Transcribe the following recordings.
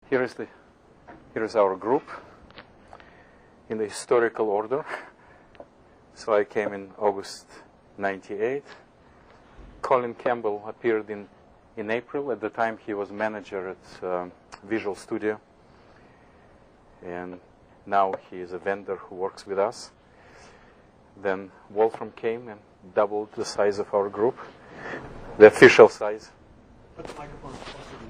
here is our group in the historical order. So I came in August 98. Colin Campbell appeared in April. At the time, he was manager at Visual Studio. And now he is a vendor who works with us. Then Wolfram came and doubled the size of our group, the official size. Put the microphone closer to you.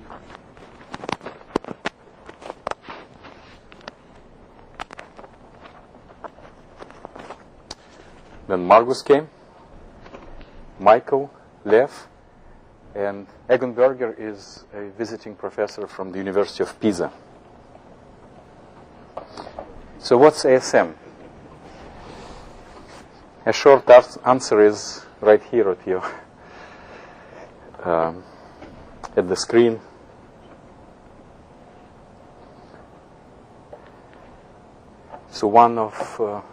Then Margus came, Michael, Lev, and Eggenberger is a visiting professor from the University of Pisa. So what's ASM? A short answer is right here at you, at the screen. So one of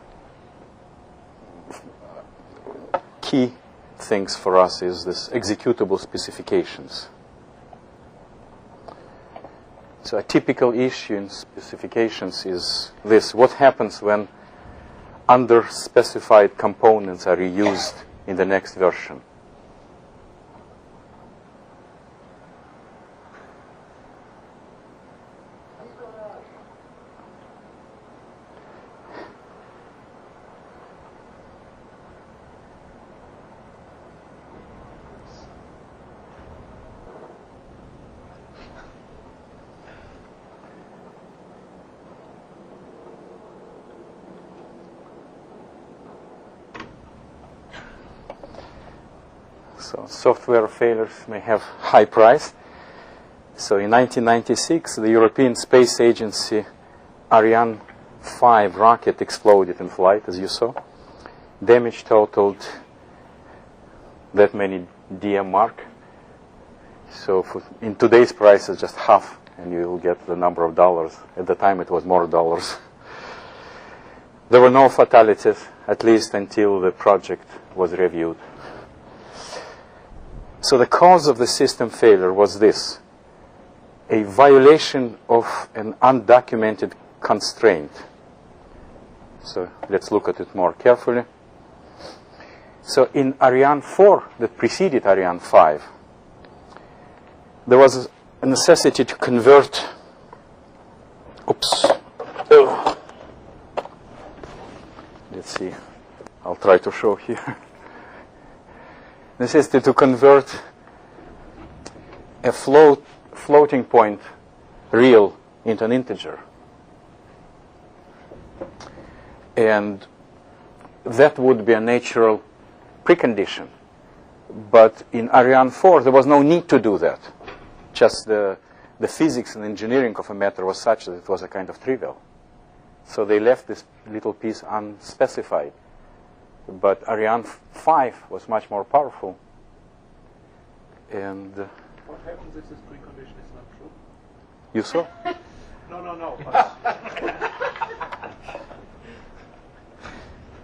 key things for us is this executable specifications. So a typical issue in specifications is this: what happens when under-specified components are reused in the next version? So software failures may have high price. So in 1996, the European Space Agency Ariane 5 rocket exploded in flight, as you saw. Damage totaled that many DM mark. So in today's price, it's just half, and you will get the number of dollars. At the time, it was more dollars. There were no fatalities, at least until the project was reviewed. So the cause of the system failure was this: a violation of an undocumented constraint. So let's look at it more carefully. So in Ariane 4, that preceded Ariane 5, there was a necessity to convert, let's see, I'll try to show here. Necessity to convert a floating point real into an integer. And that would be a natural precondition. But in Ariane 4, there was no need to do that. Just the physics and engineering of a matter was such that it was a kind of trivial. So they left this little piece unspecified. But Ariane 5 was much more powerful. And what happens if this precondition is not true? You saw? No.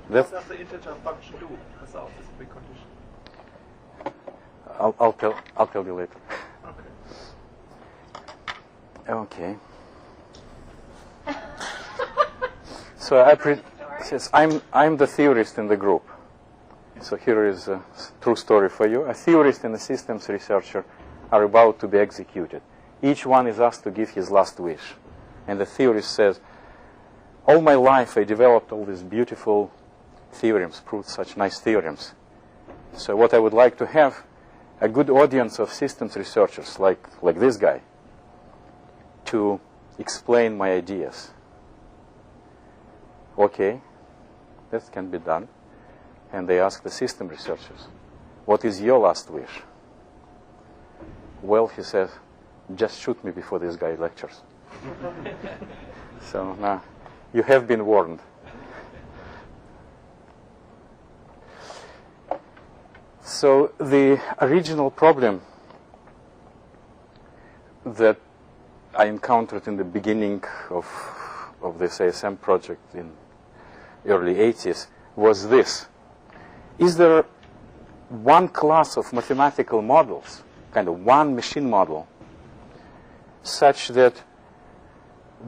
What does the integer function do without this precondition? I'll tell you later. Okay. So I'm the theorist in the group. So here is a true story for you. A theorist and a systems researcher are about to be executed. Each one is asked to give his last wish. And the theorist says, all my life I developed all these beautiful theorems, proved such nice theorems. So what I would like to have, a good audience of systems researchers like this guy to explain my ideas. Okay, that can be done. And they ask the system researchers, what is your last wish? Well, he says, just shoot me before this guy lectures. So now, you have been warned. So the original problem that I encountered in the beginning of this ASM project in early 80s was this. Is there one class of mathematical models, kind of one machine model, such that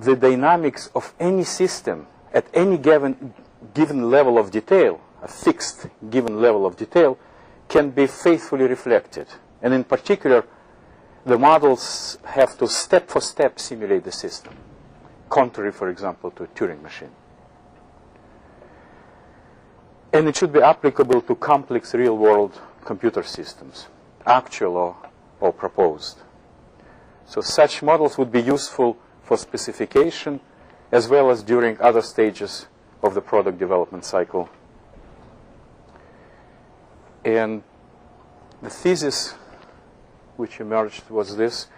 the dynamics of any system at any given level of detail, a fixed given level of detail, can be faithfully reflected. And in particular, the models have to step for step simulate the system, contrary, for example, to a Turing machine. And it should be applicable to complex real-world computer systems, actual or proposed. So such models would be useful for specification as well as during other stages of the product development cycle. And the thesis which emerged was this: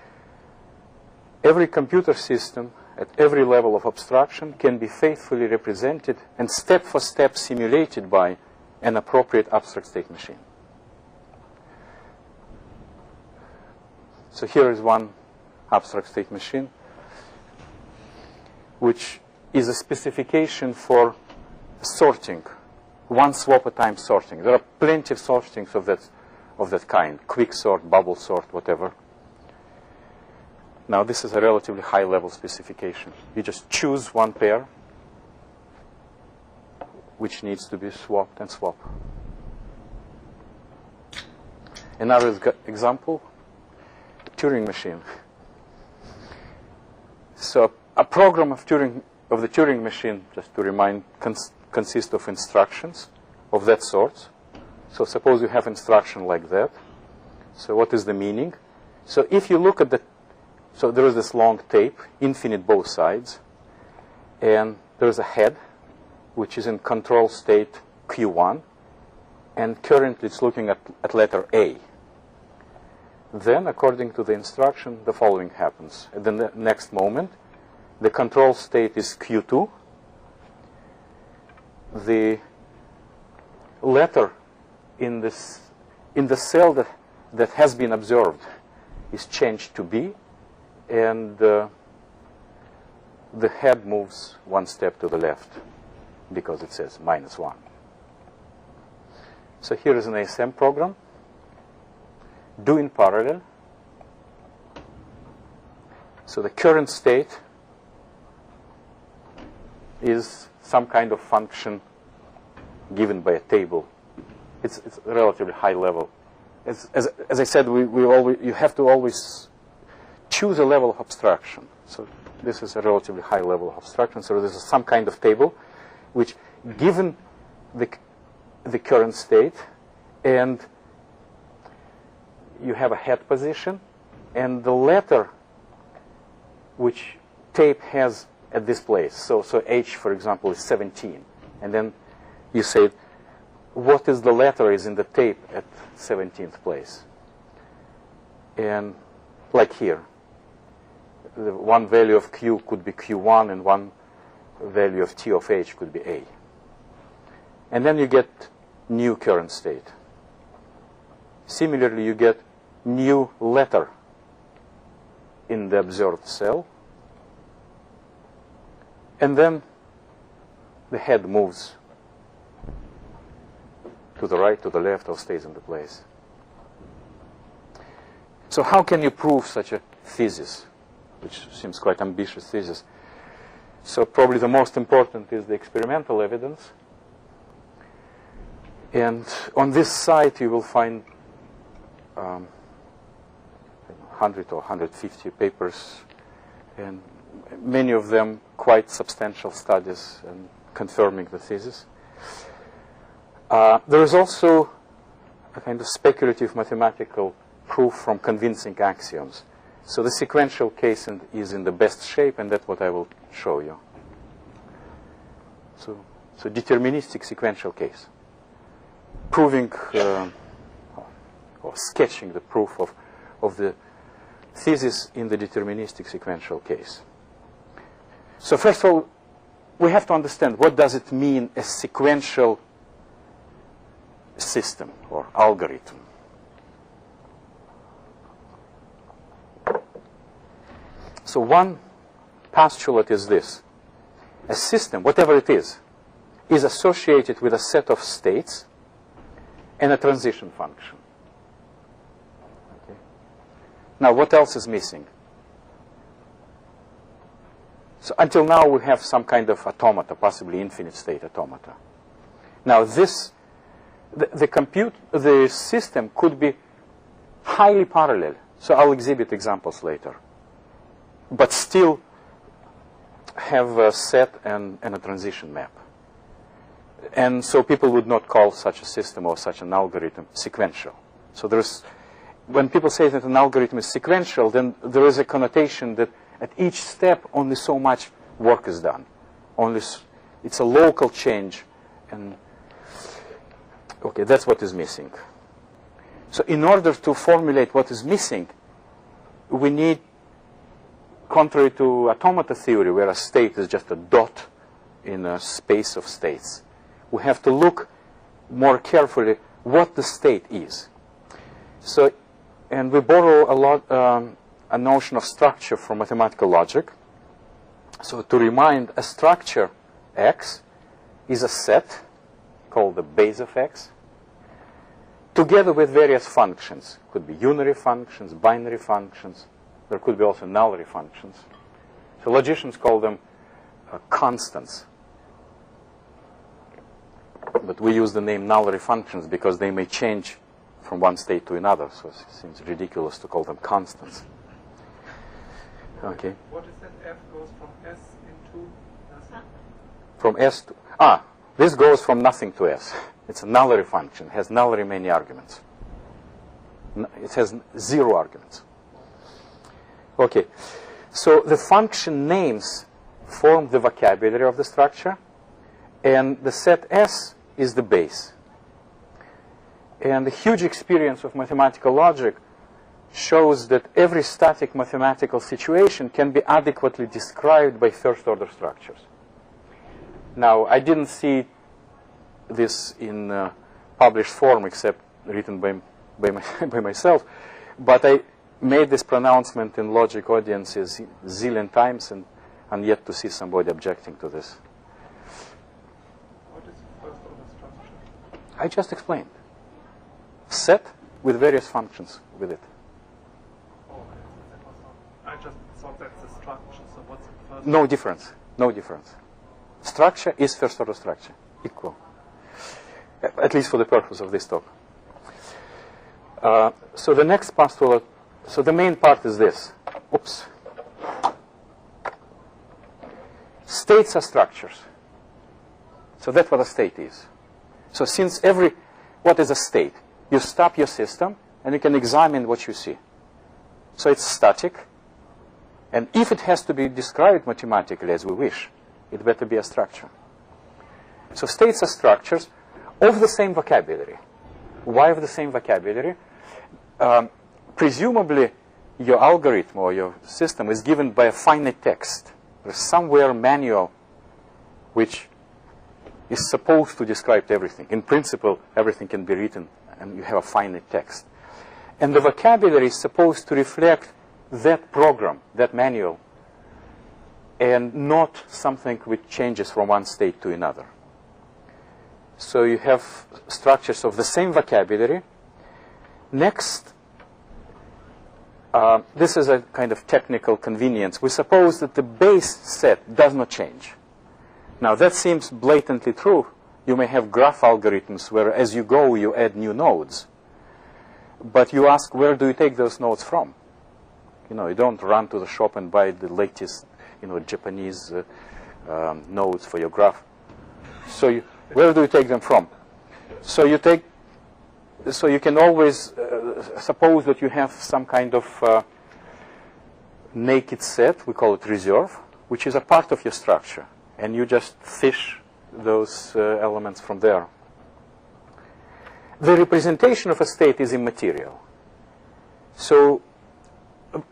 every computer system at every level of abstraction can be faithfully represented and step for step simulated by an appropriate abstract state machine. So here is one abstract state machine, which is a specification for sorting, one swap at a time sorting. There are plenty of sortings of that kind, quick sort, bubble sort, whatever. Now this is a relatively high level specification. You just choose one pair which needs to be swapped and swap. Another example, Turing machine. So a program of the Turing machine, just to remind, consists of instructions of that sort. So suppose you have instruction like that. So what is the meaning? So if you look at so there is this long tape, infinite both sides, and there is a head, which is in control state Q1, and currently it's looking at letter A. Then, according to the instruction, the following happens. At the next moment, the control state is Q2. The letter in the cell that has been observed is changed to B, and the head moves one step to the left because it says -1. So here is an ASM program. Do in parallel. So the current state is some kind of function given by a table. It's relatively high level. As I said, you have to always choose a level of abstraction. So this is a relatively high level of abstraction. So this is some kind of table which, given the current state, and you have a head position, and the letter which tape has at this place. So H, for example, is 17. And then you say, what is the letter is in the tape at 17th place? And like here, the one value of Q could be Q1, and one value of T of H could be A. And then you get new current state. Similarly, you get new letter in the observed cell. And then the head moves to the right, to the left, or stays in the place. So how can you prove such a thesis, which seems quite ambitious thesis? So probably the most important is the experimental evidence. And on this site you will find 100 or 150 papers, and many of them quite substantial studies and confirming the thesis. There is also a kind of speculative mathematical proof from convincing axioms. So the sequential case is in the best shape, and that's what I will show you. So deterministic sequential case, proving or sketching the proof of the thesis in the deterministic sequential case. So first of all, we have to understand, what does it mean, a sequential system or algorithm? So one postulate is this: a system, whatever it is associated with a set of states and a transition function. Okay. Now, what else is missing? So until now, we have some kind of automata, possibly infinite state automata. Now, the system could be highly parallel. So I'll exhibit examples later. But still have a set and a transition map. And so people would not call such a system or such an algorithm sequential. So when people say that an algorithm is sequential, then there is a connotation that at each step only so much work is done. It's a local change. And okay, that's what is missing. So in order to formulate what is missing, we need, contrary to automata theory, where a state is just a dot in a space of states, we have to look more carefully what the state is. So, and we borrow a notion of structure from mathematical logic. So to remind, a structure X is a set called the base of X, together with various functions. Could be unary functions, binary functions. There could be also nullary functions. So logicians call them constants. But we use the name nullary functions because they may change from one state to another. So it seems ridiculous to call them constants. Okay. What is that? F goes from S into nothing? From S to... this goes from nothing to S. It's a nullary function. It has nullary many arguments. It has 0 arguments. Okay. So the function names form the vocabulary of the structure, and the set S is the base. And the huge experience of mathematical logic shows that every static mathematical situation can be adequately described by first-order structures. Now, I didn't see this in published form, except written by myself, but I made this pronouncement in logic audiences zillion times, and I'm yet to see somebody objecting to this. What is first-order structure? I just explained. Set with various functions with it. Oh, okay. That was not, I just thought that's the structure. So what's the first? No difference. No difference. Structure is first-order structure. Equal. At least for the purpose of this talk. So the next postulate, so the main part is this. Oops. States are structures. So that's what a state is. So since what is a state? You stop your system and you can examine what you see. So it's static. And if it has to be described mathematically as we wish, it better be a structure. So states are structures of the same vocabulary. Why of the same vocabulary? Presumably, your algorithm or your system is given by a finite text. There's somewhere a manual which is supposed to describe everything. In principle, everything can be written and you have a finite text. And the vocabulary is supposed to reflect that program, that manual, and not something which changes from one state to another. So you have structures of the same vocabulary. Next, this is a kind of technical convenience. We suppose that the base set does not change. Now, that seems blatantly true. You may have graph algorithms where, as you go, you add new nodes. But you ask, where do you take those nodes from? You don't run to the shop and buy the latest, Japanese nodes for your graph. So where do you take them from? So you can always suppose that you have some kind of naked set, we call it reserve, which is a part of your structure. And you just fish those elements from there. The representation of a state is immaterial. So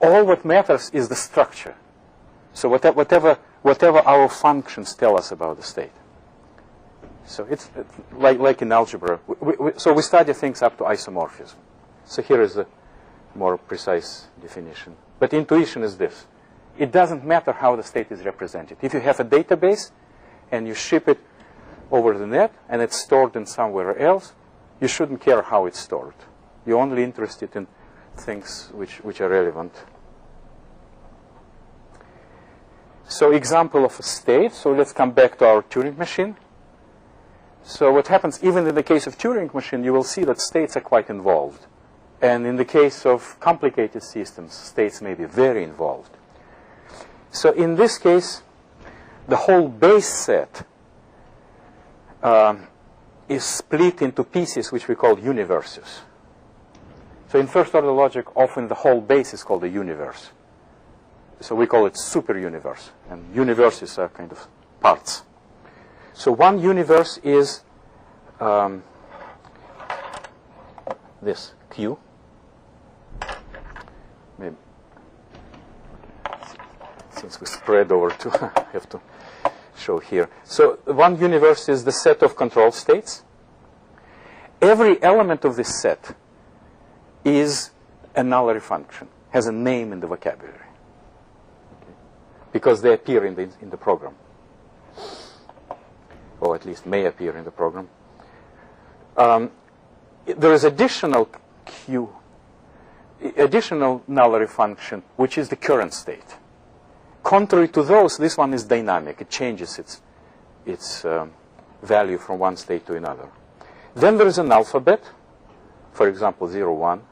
all what matters is the structure. So whatever our functions tell us about the state. So it's like in algebra. So we study things up to isomorphism. So here is a more precise definition. But intuition is this. It doesn't matter how the state is represented. If you have a database and you ship it over the net and it's stored in somewhere else, you shouldn't care how it's stored. You're only interested in things which are relevant. So example of a state. So let's come back to our Turing machine. So what happens, even in the case of Turing machine, you will see that states are quite involved. And in the case of complicated systems, states may be very involved. So in this case, the whole base set is split into pieces which we call universes. So in first-order logic, often the whole base is called a universe. So we call it super universe, and universes are kind of parts. So one universe is this Q. Maybe since we spread over to, I have to show here. So one universe is the set of control states. Every element of this set is a nullary function, has a name in the vocabulary, okay, because they appear in the program, or at least may appear in the program. There is additional nullary function, which is the current state. Contrary to those, this one is dynamic. It changes its value from one state to another. Then there is an alphabet, for example, 0, 1,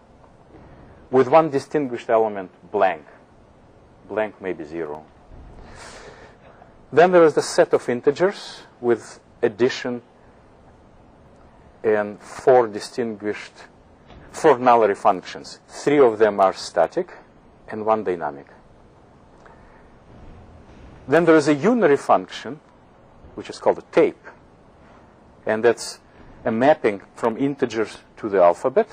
with one distinguished element, blank. Blank may be 0. Then there is the set of integers with addition and four nullary functions. 3 of them are static and 1 dynamic. Then there is a unary function, which is called a tape, and that's a mapping from integers to the alphabet,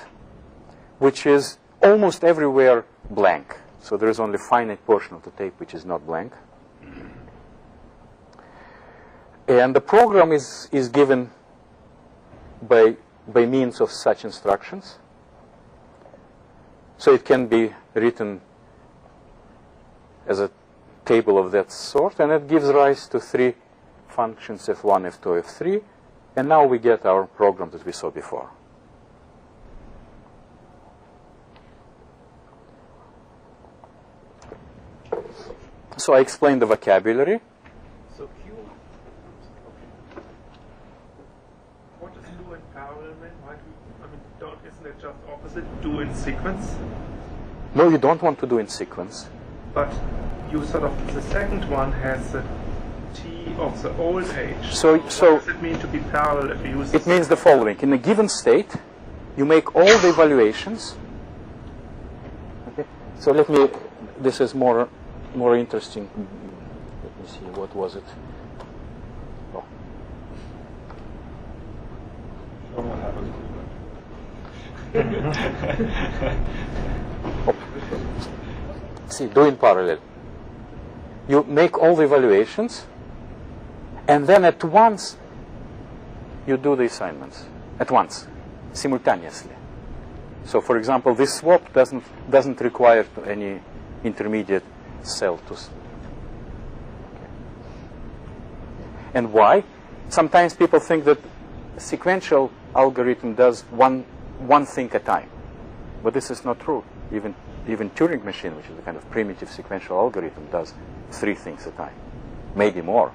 which is almost everywhere blank. So there is only a finite portion of the tape which is not blank. And the program is given by means of such instructions. So it can be written as a table of that sort, and it gives rise to 3 functions, f1, f2, f3, and now we get our program that we saw before. So I explained the vocabulary. So Q. What does do in parallel mean? Why isn't it just opposite? Do in sequence? No, you don't want to do in sequence. But you sort of, the second one has the T of the old age. So what does it mean to be parallel if you use it means the following. In a given state, you make all the evaluations. Okay. So this is more interesting. Let me see, what was it? Oh. Show what happens Oh. See, do in parallel. You make all the evaluations, and then at once you do the assignments. At once, simultaneously. So, for example, this swap doesn't require any intermediate cell to. Okay. And why? Sometimes people think that sequential algorithm does one thing at a time, but this is not true. Even Turing machine, which is a kind of primitive sequential algorithm, does 3 things at a time, maybe more.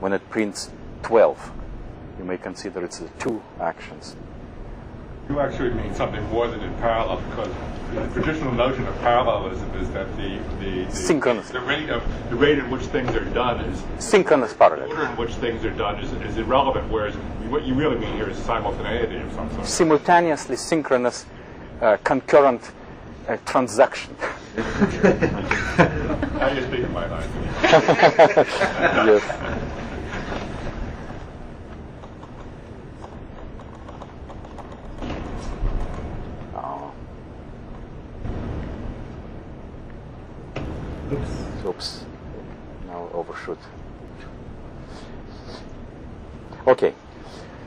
When it prints 12, you may consider it's 2 actions. You actually mean something more than in parallel, because the traditional notion of parallelism is that the synchronous. The rate at which things are done is synchronous parallel. The order in which things are done is irrelevant. Whereas what you really mean here is simultaneity of some sort. Simultaneously synchronous, concurrent transaction. Now you're speaking my language. Yes. Oops. Now overshoot. Okay.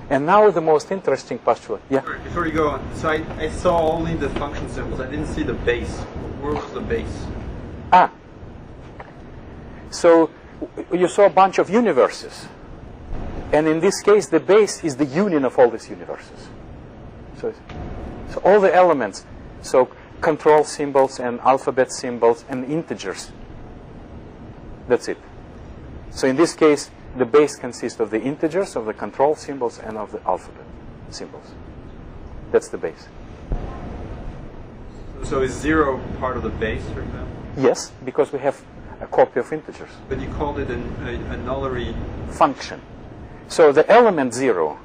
And now the most interesting postulate. Yeah? Before you go on, so I saw only the function symbols. I didn't see the base. Where was the base? So you saw a bunch of universes. And in this case, the base is the union of all these universes. So all the elements, so control symbols and alphabet symbols and integers. That's it. So in this case, the base consists of the integers, of the control symbols, and of the alphabet symbols. That's the base. So is 0 part of the base, for example? Yes, because we have a copy of integers. But you called it a nullary Function. So the element 0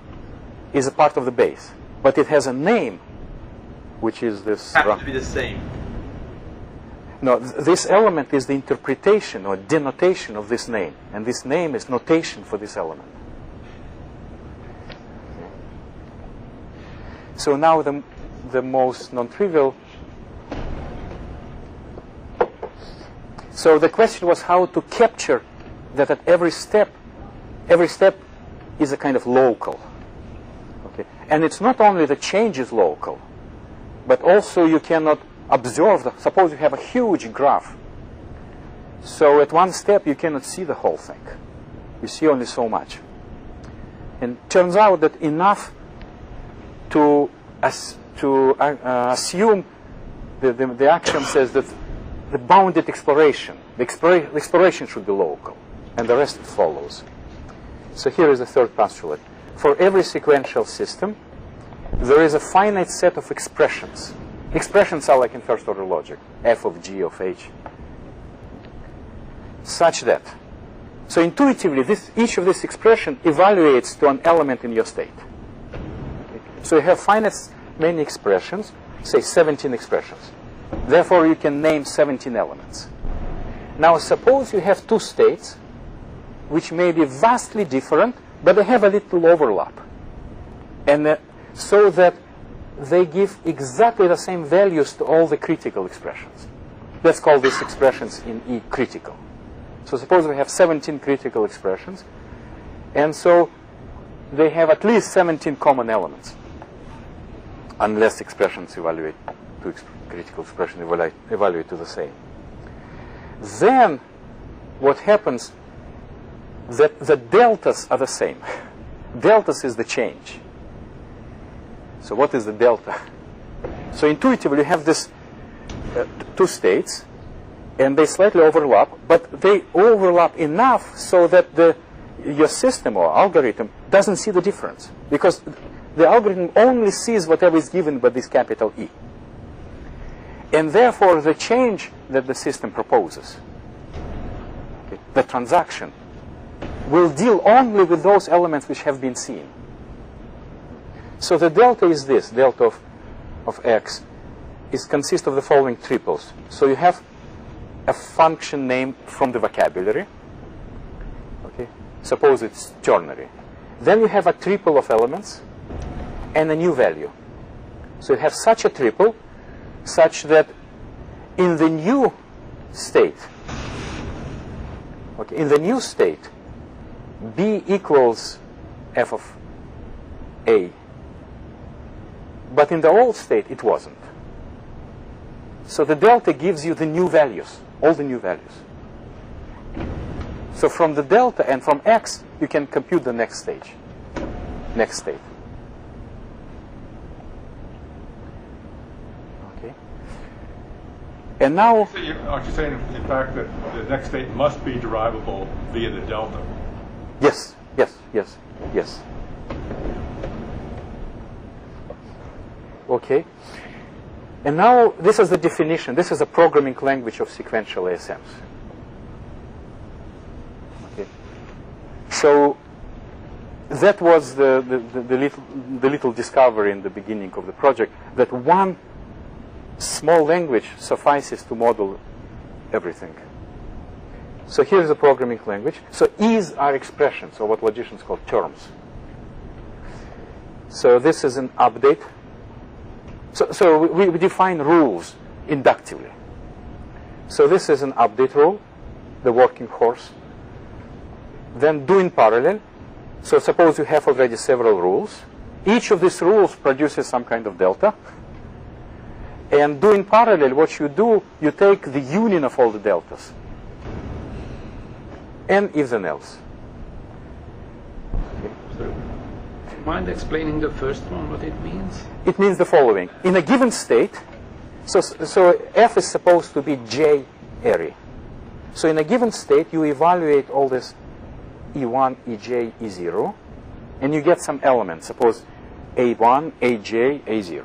is a part of the base, but it has a name, which is this. Have to be the same. No, this element is the interpretation or denotation of this name, and this name is notation for this element. So now the most non-trivial. So the question was how to capture that at every step is a kind of local. Okay, and it's not only the change is local, but also you cannot observe suppose you have a huge graph. So at one step you cannot see the whole thing. You see only so much. And it turns out that enough to assume the axiom says that the bounded exploration, the exploration should be local, and the rest follows. So here is the third postulate. For every sequential system, there is a finite set of expressions. Expressions are like in first order logic, f of g of h, such that. So intuitively, each of these expressions evaluates to an element in your state. Okay. So you have finite many expressions, say 17 expressions. Therefore, you can name 17 elements. Now, suppose you have two states, which may be vastly different, but they have a little overlap. And so that they give exactly the same values to all the critical expressions. Let's call these expressions in E critical. So suppose we have 17 critical expressions, and so they have at least 17 common elements, unless expressions evaluate to critical expression evaluate to the same. Then what happens that the deltas are the same. Deltas is the change. So what is the delta? So intuitively you have this two states, and they slightly overlap, but they overlap enough so that your system or algorithm doesn't see the difference, because the algorithm only sees whatever is given by this capital E. And therefore the change that the system proposes, okay, the transaction, will deal only with those elements which have been seen. So the delta is this, delta of x consists of the following triples. So you have a function name from the vocabulary. Okay, suppose it's ternary. Then you have a triple of elements and a new value. So you have such a triple such that in the new state, okay, in the new state, B equals f of A. But in the old state, it wasn't. So the delta gives you the new values, all the new values. So from the delta and from x, you can compute the next stage, next state. Okay. And now... So aren't you saying, in fact, that the next state must be derivable via the delta? Yes, yes, yes, yes. Okay. And now this is the definition. This is a programming language of sequential ASMs. Okay. So that was the little discovery in the beginning of the project, that one small language suffices to model everything. So here's the programming language. So E's are expressions, or what logicians call terms. So this is an update. So we define rules inductively. So this is an update rule, the working horse. Then do in parallel. So suppose you have already several rules. Each of these rules produces some kind of delta. And do in parallel, what you do, you take the union of all the deltas. And if then else. So, mind explaining the first one, what it means? It means the following. In a given state, so F is supposed to be J array. So in a given state, you evaluate all these E1, EJ, E0, and you get some elements, suppose A1, AJ, A0.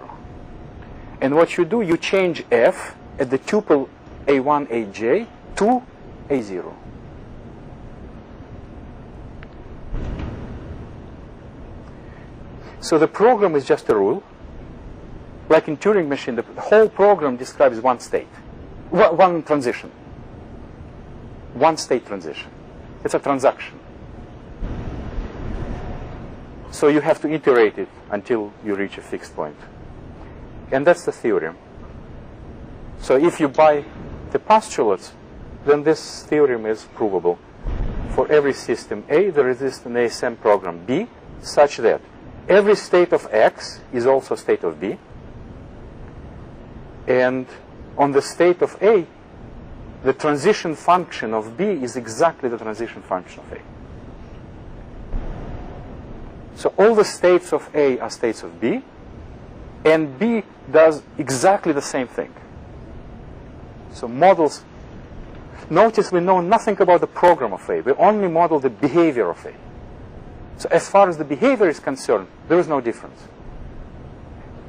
And what you do, you change F at the tuple A1, AJ to A0. So the program is just a rule. Like in Turing machine, the whole program describes one state, one transition. One state transition. It's a transaction. So you have to iterate it until you reach a fixed point. And that's the theorem. So if you buy the postulates, then this theorem is provable. For every system A, there exists an ASM program B such that every state of X is also state of B. And on the state of A, the transition function of B is exactly the transition function of A. So all the states of A are states of B, and B does exactly the same thing. So models, notice we know nothing about the program of A. We only model the behavior of A. So as far as the behavior is concerned, there is no difference.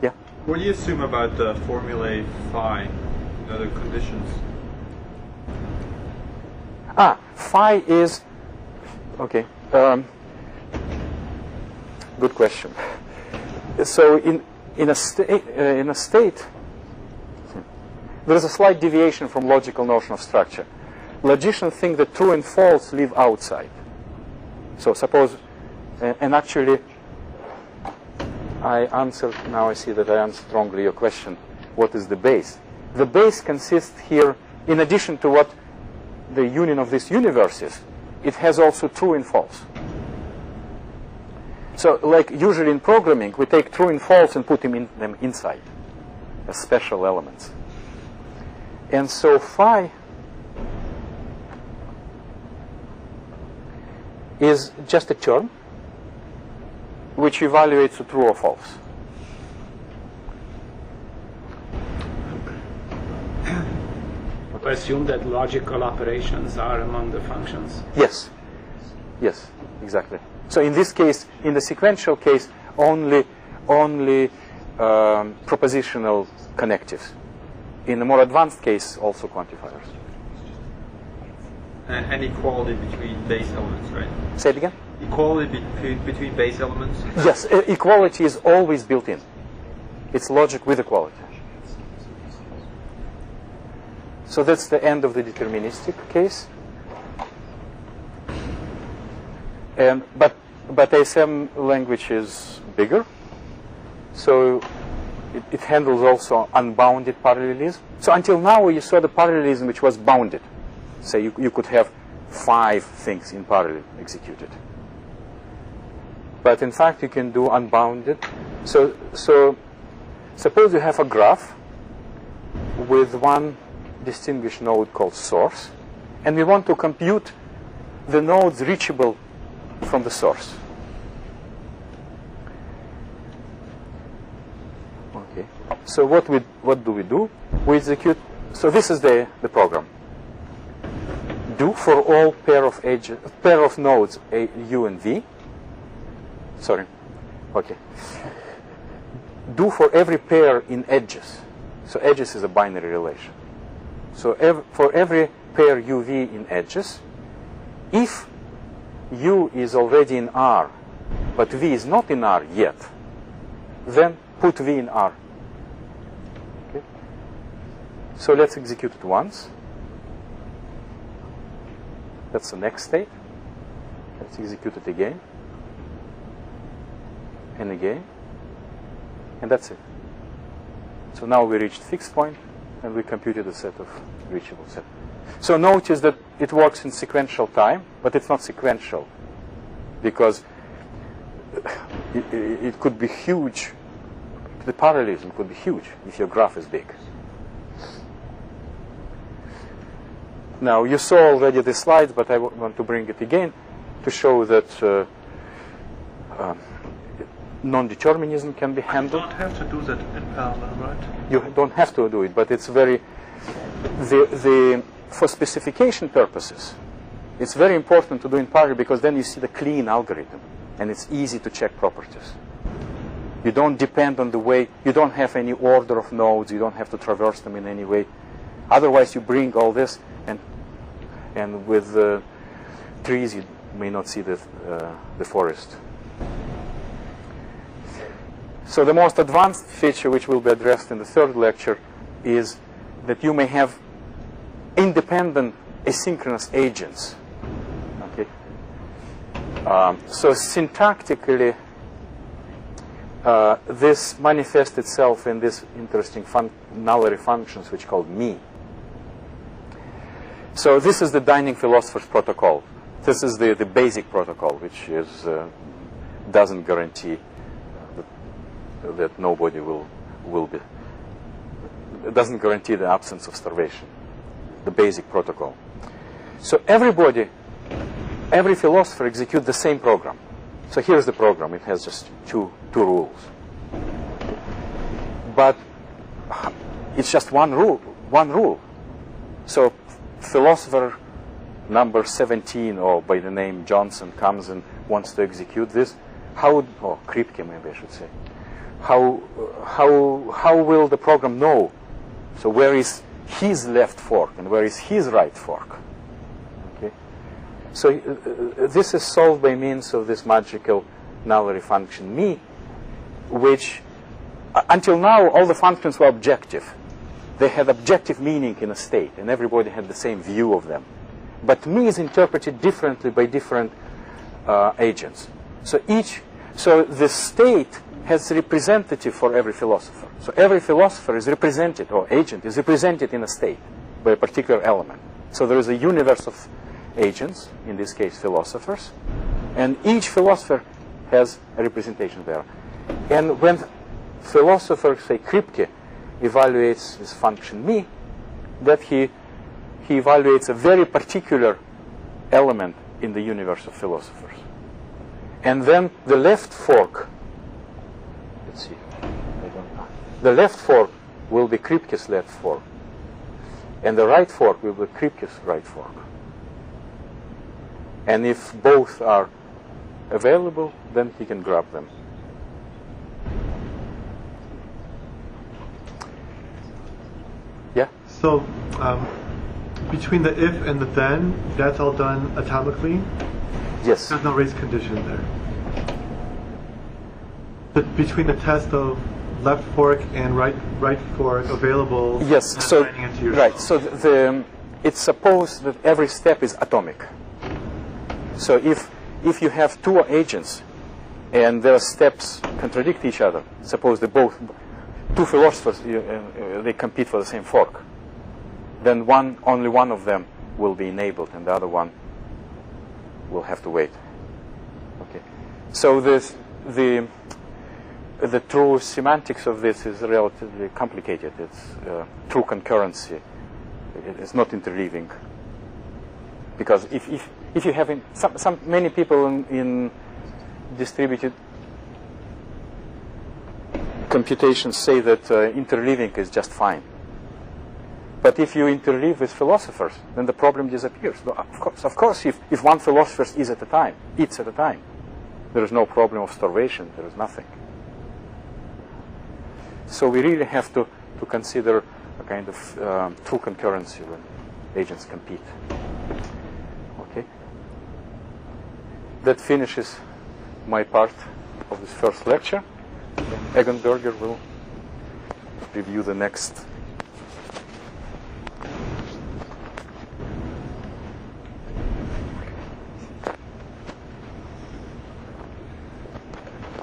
Yeah? What do you assume about the formulae phi, the conditions? Phi is, okay, good question. So in a state, there is a slight deviation from logical notion of structure. Logicians think that true and false live outside. So suppose, and actually, now I see that I answered wrongly your question, what is the base? The base consists here, in addition to what the union of this universe is, it has also true and false. So like usually in programming, we take true and false and put them inside as special elements. And so phi is just a term which evaluates the true or false. I assume that logical operations are among the functions. Yes. Yes, exactly. So in this case, in the sequential case, only propositional connectives. In the more advanced case, also quantifiers. And equality between base elements, right? Say it again? Equality between base elements? Yes, equality is always built in. It's logic with equality. So that's the end of the deterministic case. And but ASM language is bigger, so it handles also unbounded parallelism. So until now you saw the parallelism which was bounded. Say you could have 5 things in parallel executed. But in fact you can do unbounded. So suppose you have a graph with one distinguished node called source, and we want to compute the nodes reachable from the source. Okay. So what do we do? We execute. So this is the program. Do for all pair of nodes U and V. Sorry. Okay. Do for every pair in edges. So edges is a binary relation. So for every pair UV in edges, if U is already in R, but V is not in R yet, then put V in R. Okay. So let's execute it once. That's the next state. Let's execute it again. And again. And that's it. So now we reached fixed point, and we computed a set of reachable set. So notice that it works in sequential time, but it's not sequential, because it could be huge. The parallelism could be huge if your graph is big. Now, you saw already the slides, but I want to bring it again to show that non-determinism can be handled. You don't have to do that in parallel, right? You don't have to do it, but it's very... For specification purposes, It's very important to do in parallel because then you see the clean algorithm and it's easy to check properties. You don't depend on the way, you don't have any order of nodes, you don't have to traverse them in any way. Otherwise you bring all this and with trees you may not see the forest. So the most advanced feature which will be addressed in the third lecture is that you may have independent asynchronous agents. Okay. So syntactically, this manifests itself in this interesting nullary functions which called me. So this is the Dining Philosopher's protocol. This is the basic protocol, which is doesn't guarantee that nobody will be. It doesn't guarantee the absence of starvation. The basic protocol. So every philosopher executes the same program. So here's the program. It has just two rules. But it's just one rule. So philosopher number 17, or by the name Johnson, comes and wants to execute this. Kripke maybe I should say. How will the program know? So where is his left fork and where is his right fork? Okay. So this is solved by means of this magical nullary function me, which until now all the functions were objective. They had objective meaning in a state, and everybody had the same view of them. But me is interpreted differently by different agents. So the state has a representative for every philosopher. So every philosopher is represented, or agent is represented in a state by a particular element. So there is a universe of agents, in this case philosophers, and each philosopher has a representation there. And when philosopher, say Kripke, evaluates this function me, that he evaluates a very particular element in the universe of philosophers. And then the left fork, let's see, the left fork will be Kripke's left fork, and the right fork will be Kripke's right fork. And if both are available, then he can grab them. Yeah? So, between the if and the then, that's all done atomically? Yes. There's no race condition there. But between the test of left fork and right fork available, yes. and So writing into your right. So it's supposed that every step is atomic. So if you have two agents and their steps contradict each other, suppose they both two philosophers they compete for the same fork, then only one of them will be enabled and the other one will have to wait. Okay. So the true semantics of this is relatively complicated. It's true concurrency. It's not interleaving. Because if you have many people in distributed computations say that interleaving is just fine. But if you interleave with philosophers, then the problem disappears. Of course, if one philosopher eats at a time, there is no problem of starvation. There is nothing. So we really have to consider a kind of true concurrency when agents compete. Okay. That finishes my part of this first lecture. Eggenberger will review the next.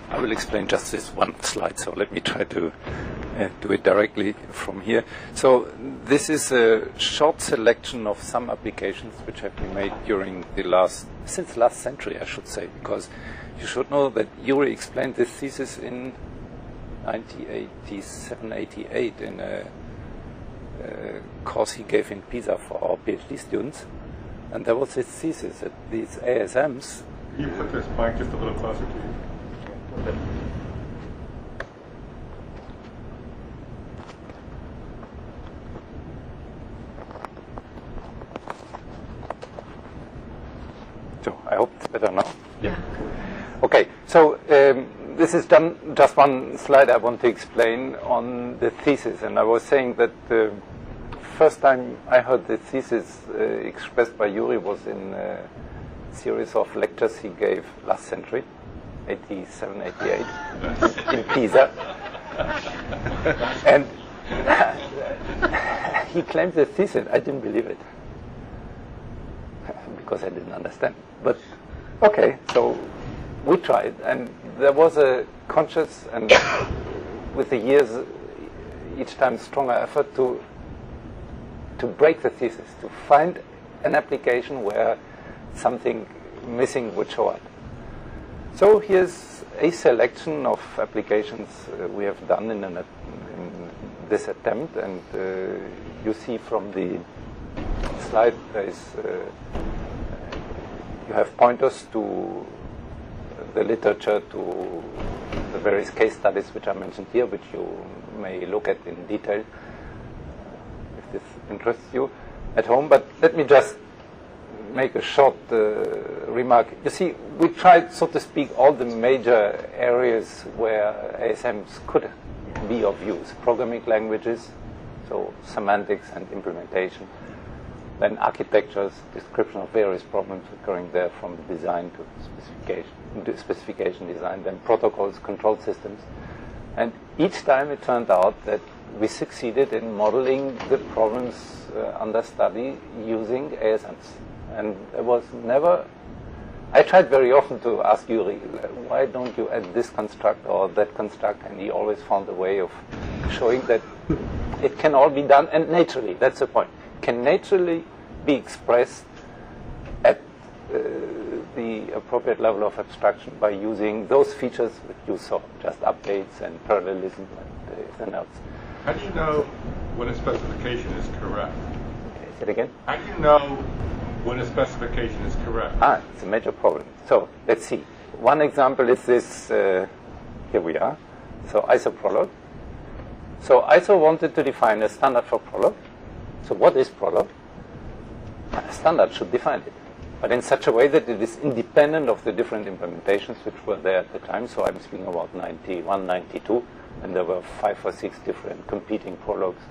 I will explain just this one slide, so let me try to do it directly from here. So this is a short selection of some applications which have been made since last century, I should say, because you should know that Yuri explained this thesis in 1987-88 in a course he gave in Pisa for our PhD students, and there was this thesis that these ASMs. Can you put this mic just a little closer to you? So I hope it's better now. Yeah. Okay, so this is just one slide I want to explain on the thesis. And I was saying that the first time I heard the thesis expressed by Yuri was in a series of lectures he gave last century, 87, 88, in Pisa. And he claimed the thesis. I didn't believe it because I didn't understand. But okay, so we tried, and there was a conscious and with the years each time stronger effort to break the thesis, to find an application where something missing would show up. So here's a selection of applications we have done in this attempt, and you see from the slide there is you have pointers to the literature, to the various case studies which I mentioned here, which you may look at in detail if this interests you at home. But let me just make a short remark. You see, we tried, so to speak, all the major areas where ASMs could be of use. Programming languages, so semantics and implementation. Then architectures, description of various problems occurring there from design to specification design. Then protocols, control systems. And each time it turned out that we succeeded in modeling the problems under study using ASMs. And there was never... I tried very often to ask Yuri, why don't you add this construct or that construct? And he always found a way of showing that it can all be done, and naturally, that's the point, can naturally be expressed at the appropriate level of abstraction by using those features that you saw, just updates and parallelism and everything else. How do you know when a specification is correct? Okay, say it again. How do you know when a specification is correct? It's a major problem. So let's see. One example is this, here we are. So ISO Prolog. So ISO wanted to define a standard for Prolog. So what is Prolog? A standard should define it, but in such a way that it is independent of the different implementations which were there at the time. So I'm speaking about 91, 92, and there were 5 or 6 different competing Prologs.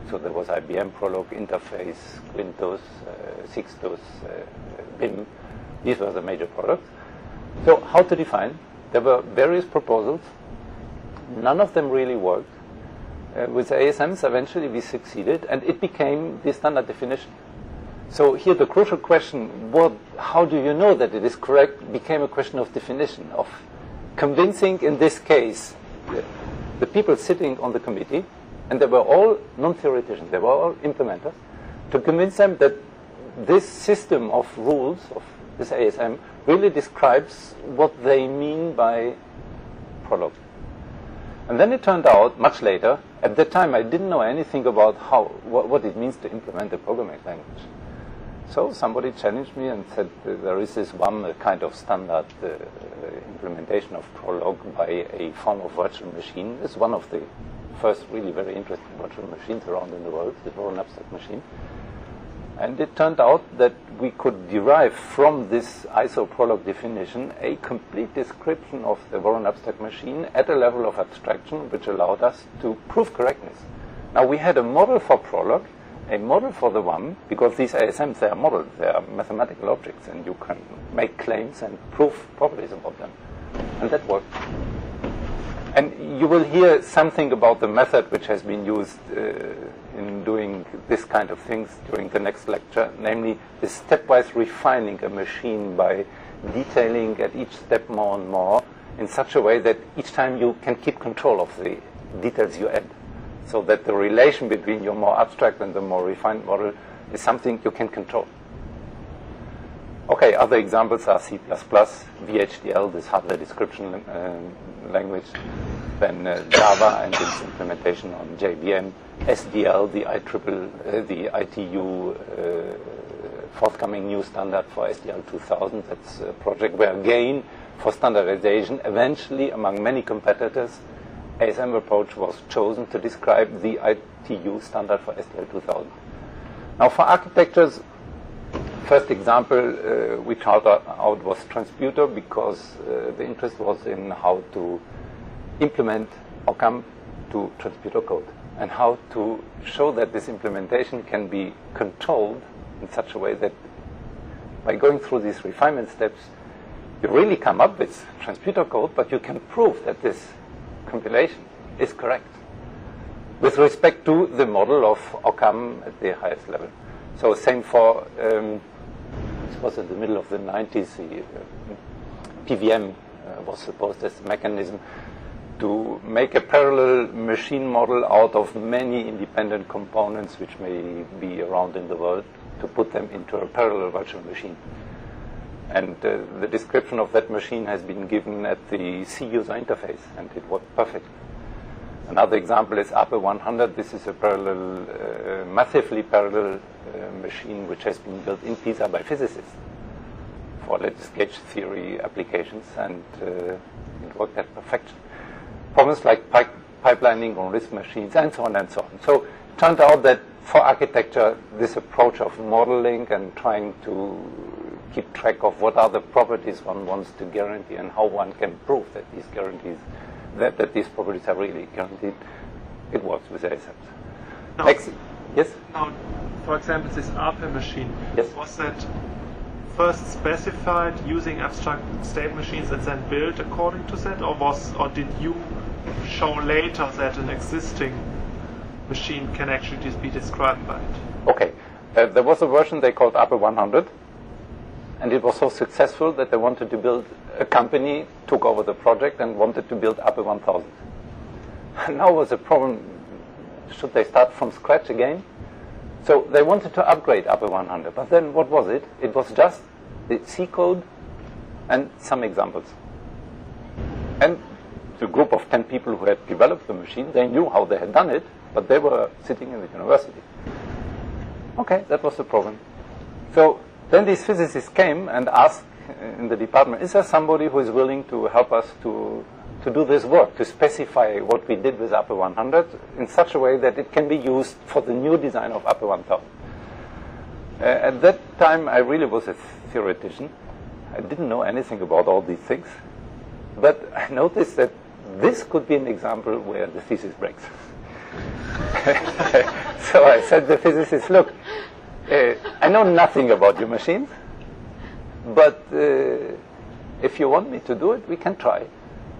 So there was IBM Prolog, Interface, Quintus, Sixtus, BIM. These were the major products. So how to define? There were various proposals. None of them really worked. With ASMs, eventually we succeeded, and it became the standard definition. So here the crucial question, how do you know that it is correct, became a question of definition, of convincing, in this case, the people sitting on the committee, and they were all non-theoreticians, they were all implementers, to convince them that this system of rules, of this ASM, really describes what they mean by Prolog. And then it turned out, much later, at that time I didn't know anything about what it means to implement a programming language. So somebody challenged me and said, there is this one kind of standard implementation of Prolog by a form of virtual machine. It's one of the first really very interesting virtual machines around in the world, the Voron abstract machine. And it turned out that we could derive from this ISO Prolog definition a complete description of the Voron abstract machine at a level of abstraction which allowed us to prove correctness. Now we had a model for Prolog, a model for the one, because these ASMs, they are models, they are mathematical objects, and you can make claims and prove properties about them. And that worked. And you will hear something about the method which has been used in doing this kind of things during the next lecture, namely the stepwise refining a machine by detailing at each step more and more in such a way that each time you can keep control of the details you add, so that the relation between your more abstract and the more refined model is something you can control. Okay, other examples are C++, VHDL, this hardware description language, then Java and its implementation on JVM, SDL, the ITU forthcoming new standard for SDL 2000. That's a project where, again, for standardization, eventually, among many competitors, ASM approach was chosen to describe the ITU standard for SDL 2000. Now, for architectures, first example we tried out was transputer, because the interest was in how to implement Occam to transputer code, and how to show that this implementation can be controlled in such a way that by going through these refinement steps, you really come up with transputer code, but you can prove that this compilation is correct with respect to the model of Occam at the highest level. So same for, this was in the middle of the 90s, the PVM was supposed as a mechanism to make a parallel machine model out of many independent components which may be around in the world, to put them into a parallel virtual machine. And the description of that machine has been given at the C user interface, and it worked perfect. Another example is AP100. This is a parallel, massively parallel machine which has been built in Pisa by physicists for lattice gauge theory applications, and it worked at perfection. Problems like pipelining on RISC machines, and so on and so on. So it turned out that for architecture, this approach of modeling and trying to keep track of what are the properties one wants to guarantee and how one can prove that these guarantees, that these properties are really guaranteed, it works with ASMs. Now, yes? Now, for example, this APE machine, yes. Was that first specified using abstract state machines and then built according to that, or did you show later that an existing machine can actually just be described by it? Okay. There was a version they called AP100, and it was so successful that they wanted to build a company, took over the project, and wanted to build AP1000. And now was a problem, should they start from scratch again? So they wanted to upgrade AP100, but then what was it? It was just the C code and some examples. And the group of 10 people who had developed the machine, they knew how they had done it, but they were sitting in the university. Okay, that was the problem. So then these physicists came and asked in the department, is there somebody who is willing to help us to do this work, to specify what we did with AP100 in such a way that it can be used for the new design of AP1000? At that time, I really was a theoretician. I didn't know anything about all these things. But I noticed that this could be an example where the thesis breaks. So I said to the physicist, look, I know nothing about your machines, but if you want me to do it, we can try.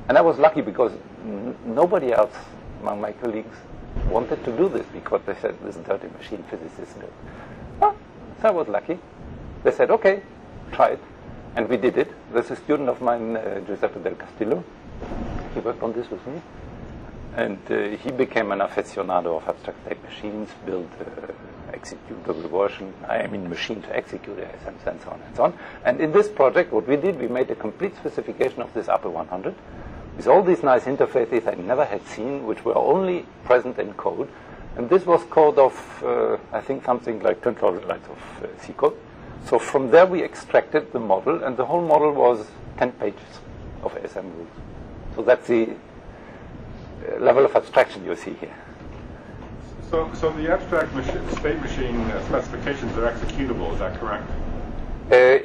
And I was lucky because nobody else among my colleagues wanted to do this, because they said, this dirty machine physicists do. Well, so I was lucky. They said, okay, try it. And we did it. There's a student of mine, Giuseppe del Castillo. He worked on this with me. And he became an aficionado of abstract state machines, built executable version, I mean machine to execute ASMs, and so on and so on. And in this project, what we did, we made a complete specification of this AP100 with all these nice interfaces I never had seen, which were only present in code. And this was code of, I think, something like 10,000 lines of C code. So from there we extracted the model, and the whole model was 10 pages of ASM rules. So that's the level of abstraction you see here. So the abstract state machine specifications are executable, is that correct?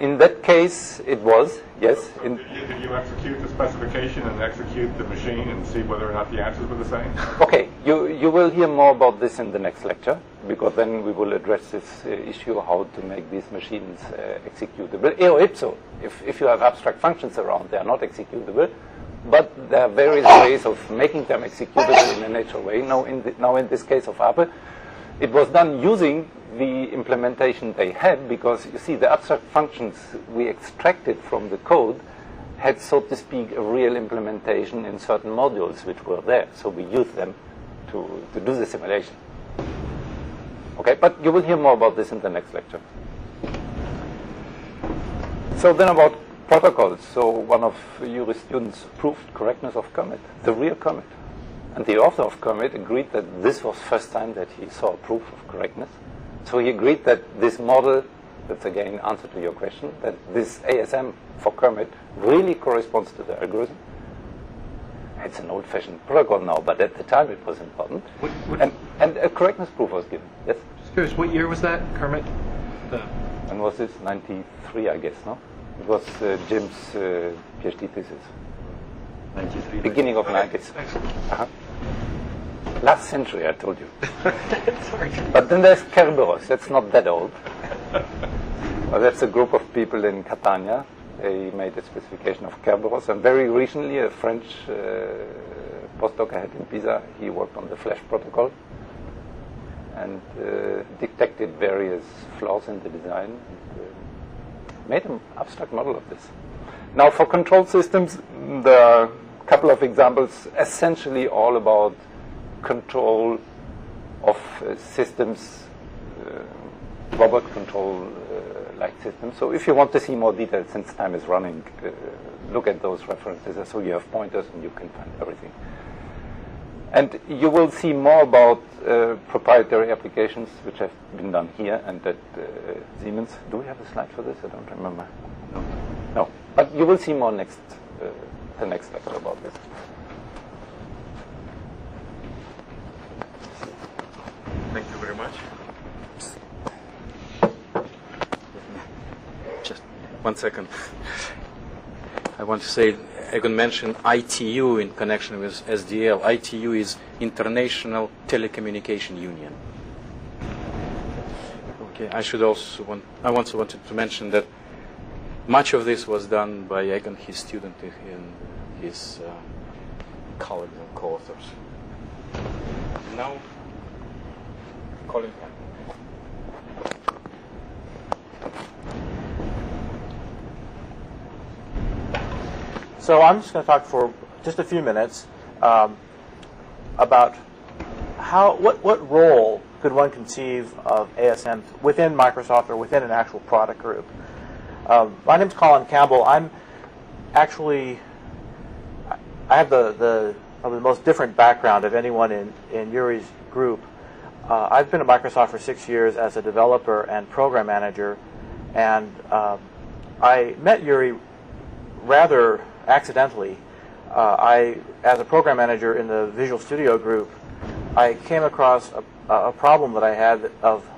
In that case, it was, yes. So did you execute the specification and execute the machine and see whether or not the answers were the same? Okay, you will hear more about this in the next lecture, because then we will address this issue, how to make these machines executable. Eo ipso, if you have abstract functions around, they are not executable, but there are various ways of making them executable in a natural way. Now in this case of APE, it was done using the implementation they had, because you see the abstract functions we extracted from the code had, so to speak, a real implementation in certain modules which were there. So we used them to do the simulation. Okay, but you will hear more about this in the next lecture. So then about protocols. So one of Yuri's students proved correctness of commit, the real commit. And the author of commit agreed that this was the first time that he saw a proof of correctness. So he agreed that this model, that's again answer to your question, that this ASM for commit really corresponds to the algorithm. It's an old-fashioned protocol now, but at the time it was important. And a correctness proof was given. Yes? Just curious, what year was that, Kermit? When was this? 93, I guess, no? It was Jim's PhD thesis. 93. Beginning of 90s. Last century, I told you. Sorry. But then there's Kerberos. That's not that old. Well, that's a group of people in Catania. They made a specification of Kerberos. And very recently, a French postdoc I had in Pisa, he worked on the Flash protocol and detected various flaws in the design and made an abstract model of this. Now, for control systems, there are a couple of examples, essentially all about control of systems, robot control like systems. So if you want to see more details, since time is running, look at those references. So you have pointers and you can find everything. And you will see more about proprietary applications which have been done here and at Siemens. Do we have a slide for this? I don't remember. No. But you will see more next, the next lecture about this. Thank you very much. Just 1 second. I want to say, Egon mentioned ITU in connection with SDL. ITU is International Telecommunication Union. Okay, I also wanted to mention that much of this was done by Egon, his student, and his colleagues and co-authors. Now, Colin. So I'm just going to talk for just a few minutes about what role could one conceive of ASM within Microsoft or within an actual product group. My name's Colin Campbell. I'm actually, I have probably the most different background of anyone in Yuri's group. I've been at Microsoft for 6 years as a developer and program manager, and I met Yuri rather accidentally. As a program manager in the Visual Studio group, I came across a problem that I had of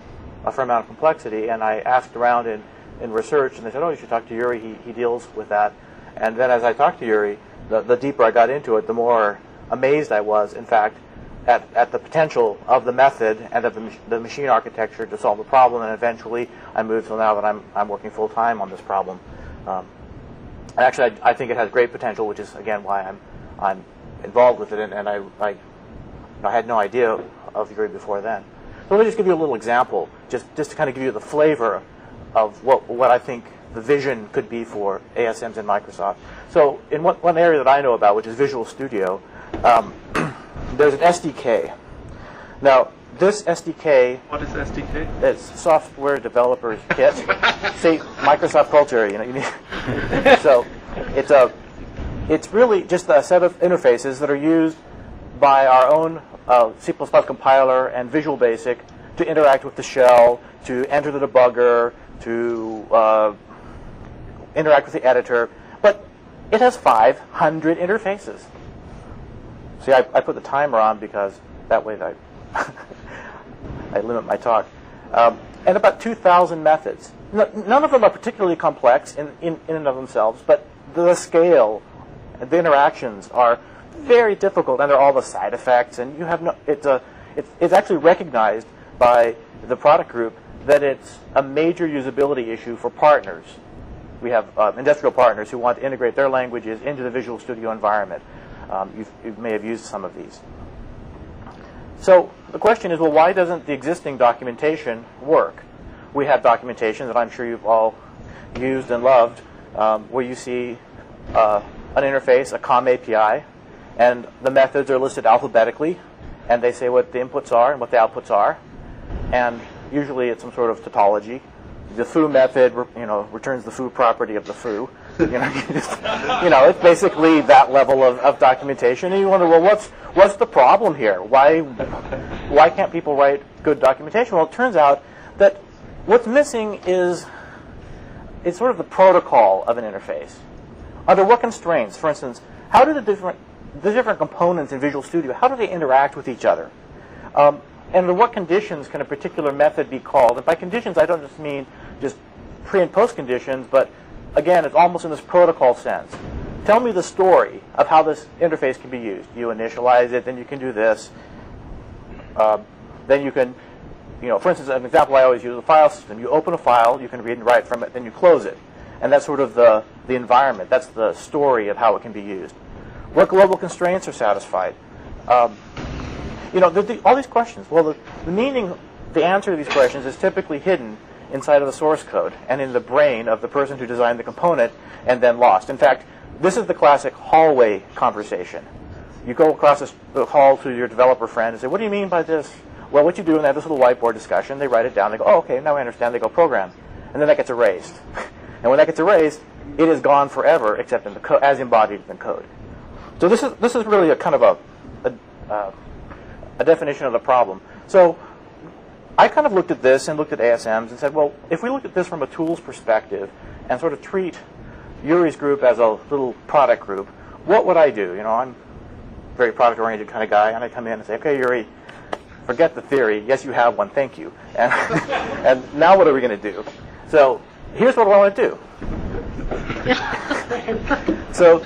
a fair amount of complexity, and I asked around in research, and they said, oh, you should talk to Yuri, he deals with that. And then as I talked to Yuri, the deeper I got into it, the more amazed I was, in fact, at the potential of the method and of the machine architecture to solve the problem, and eventually I moved till now that I'm working full-time on this problem. Actually, I think it has great potential, which is, again, why I'm involved with it, and I had no idea of Yuri before then. So let me just give you a little example, just to kind of give you the flavor of what I think the vision could be for ASMs in Microsoft. So in one area that I know about, which is Visual Studio, there's an SDK. Now, this SDK... What is SDK? It's Software Developers Kit. See, Microsoft culture, you need... So, it's really just a set of interfaces that are used by our own C++ compiler and Visual Basic to interact with the shell, to enter the debugger, to interact with the editor. But it has 500 interfaces. See, I put the timer on because that way I limit my talk. And about 2,000 methods. None of them are particularly complex in and of themselves, but the scale, the interactions are very difficult, and they're all the side effects. And you have no. It's actually recognized by the product group that it's a major usability issue for partners. We have industrial partners who want to integrate their languages into the Visual Studio environment. You may have used some of these. So the question is, well, why doesn't the existing documentation work? We have documentation that I'm sure you've all used and loved, where you see an interface, a COM API, and the methods are listed alphabetically, and they say what the inputs are and what the outputs are, and usually it's some sort of tautology. The foo method, returns the foo property of the foo. It's basically that level of documentation, and you wonder, well, what's the problem here? Why can't people write good documentation? Well, it turns out that what's missing is it's sort of the protocol of an interface. Under what constraints? For instance, how do the different components in Visual Studio, how do they interact with each other? And under what conditions can a particular method be called? And by conditions, I don't just mean just pre and post conditions, but again, it's almost in this protocol sense. Tell me the story of how this interface can be used. You initialize it, then you can do this. Then you can, for instance, an example I always use is a file system. You open a file, you can read and write from it, then you close it. And that's sort of the environment. That's the story of how it can be used. What global constraints are satisfied? All these questions. Well, the answer to these questions is typically hidden inside of the source code and in the brain of the person who designed the component and then lost. In fact, this is the classic hallway conversation. You go across the hall to your developer friend and say, what do you mean by this? Well, what you do, and they have this little whiteboard discussion. They write it down. They go, oh, okay, now I understand. They go program. And then that gets erased. And when that gets erased, it is gone forever, except in the as embodied in code. So this is really a kind of a definition of the problem. So I kind of looked at this and looked at ASMs and said, well, if we look at this from a tools perspective and sort of treat Yuri's group as a little product group, what would I do? I'm a very product-oriented kind of guy, and I come in and say, okay, Yuri, forget the theory. Yes, you have one. Thank you. And, and now what are we going to do? So here's what I want to do. So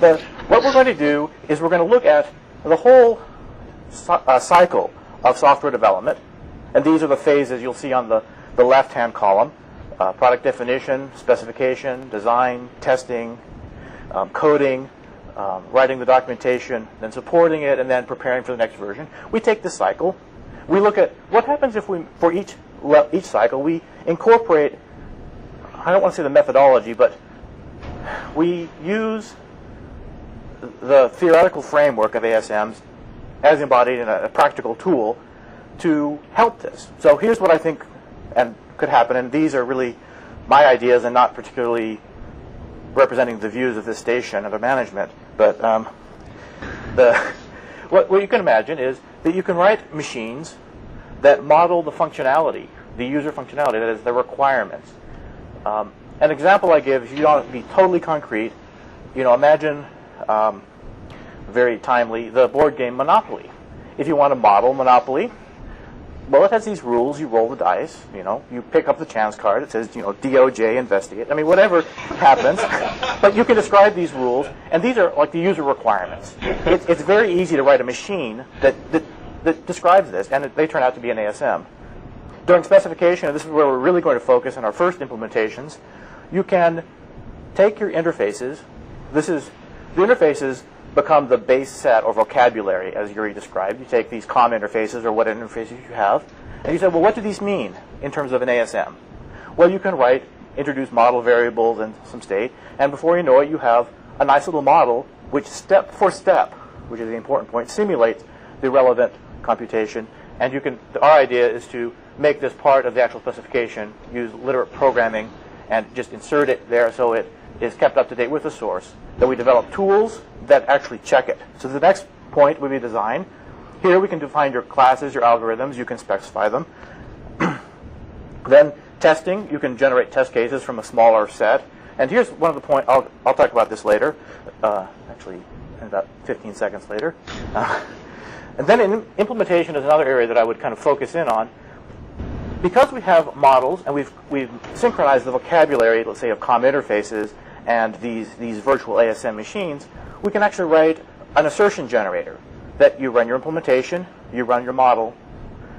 what we're going to do is we're going to look at the whole cycle of software development. And these are the phases you'll see on the left-hand column. Product definition, specification, design, testing, coding, writing the documentation, then supporting it, and then preparing for the next version. We take this cycle. We look at what happens if we, for each cycle, we incorporate, I don't want to say the methodology, but we use the theoretical framework of ASMs as embodied in a practical tool to help this. So here's what I think and could happen, and these are really my ideas and not particularly representing the views of this station and the management. But what you can imagine is that you can write machines that model the functionality, the user functionality, that is, the requirements. An example I give, if you don't be totally concrete, imagine, very timely, the board game Monopoly. If you want to model Monopoly, well, it has these rules. You roll the dice, you pick up the chance card. It says, DOJ, investigate. I mean, whatever happens. But you can describe these rules, and these are like the user requirements. It's very easy to write a machine that describes this, and they turn out to be an ASM. During specification, and this is where we're really going to focus in our first implementations, you can take your interfaces. The interfaces become the base set or vocabulary, as Yuri described. You take these COM interfaces or what interfaces you have, and you say, well, what do these mean in terms of an ASM? Well, you can introduce model variables and some state, and before you know it, you have a nice little model which step for step, which is the important point, simulates the relevant computation. And our idea is to make this part of the actual specification, use literate programming, and just insert it there so it is kept up to date with the source. Then we develop tools that actually check it. So the next point would be design. Here we can define your classes, your algorithms. You can specify them. Then testing. You can generate test cases from a smaller set. And here's one of the points. I'll talk about this later. Actually, in about 15 seconds later. And then implementation is another area that I would kind of focus in on. Because we have models and we've synchronized the vocabulary, let's say, of COM interfaces and these virtual ASM machines, we can actually write an assertion generator that you run your implementation, you run your model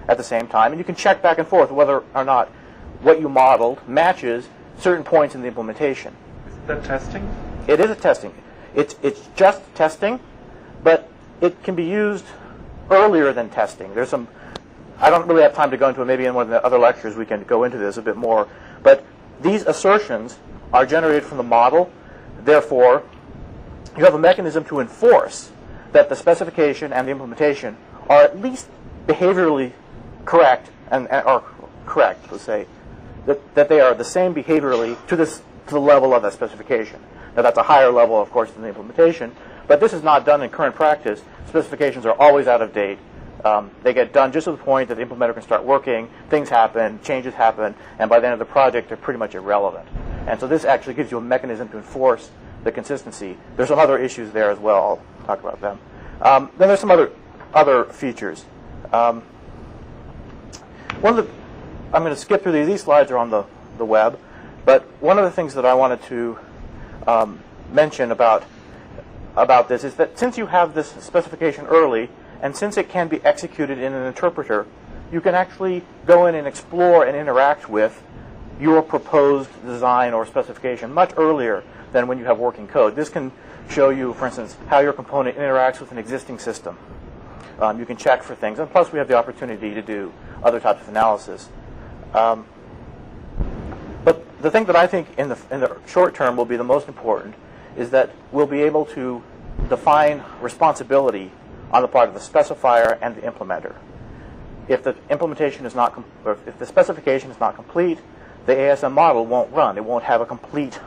at the same time, and you can check back and forth whether or not what you modeled matches certain points in the implementation. Is that testing? It is a testing. It's just testing, but it can be used earlier than testing. There's some. I don't really have time to go into it. Maybe in one of the other lectures we can go into this a bit more. But these assertions are generated from the model. Therefore, you have a mechanism to enforce that the specification and the implementation are at least behaviorally correct or correct, let's say, that they are the same behaviorally to the level of that specification. Now, that's a higher level, of course, than the implementation. But this is not done in current practice. Specifications are always out of date. They get done just to the point that the implementer can start working, things happen, changes happen, and by the end of the project, they're pretty much irrelevant. And so this actually gives you a mechanism to enforce the consistency. There's some other issues there as well. I'll talk about them. Then there's some other features. I'm going to skip through these. These slides are on the web. But one of the things that I wanted to mention about this is that since you have this specification early, and since it can be executed in an interpreter, you can actually go in and explore and interact with your proposed design or specification much earlier than when you have working code. This can show you, for instance, how your component interacts with an existing system. You can check for things, and plus we have the opportunity to do other types of analysis. But the thing that I think in the short term will be the most important is that we'll be able to define responsibility on the part of the specifier and the implementer. If the implementation is not, or if the specification is not complete, the ASM model won't run. It won't have a complete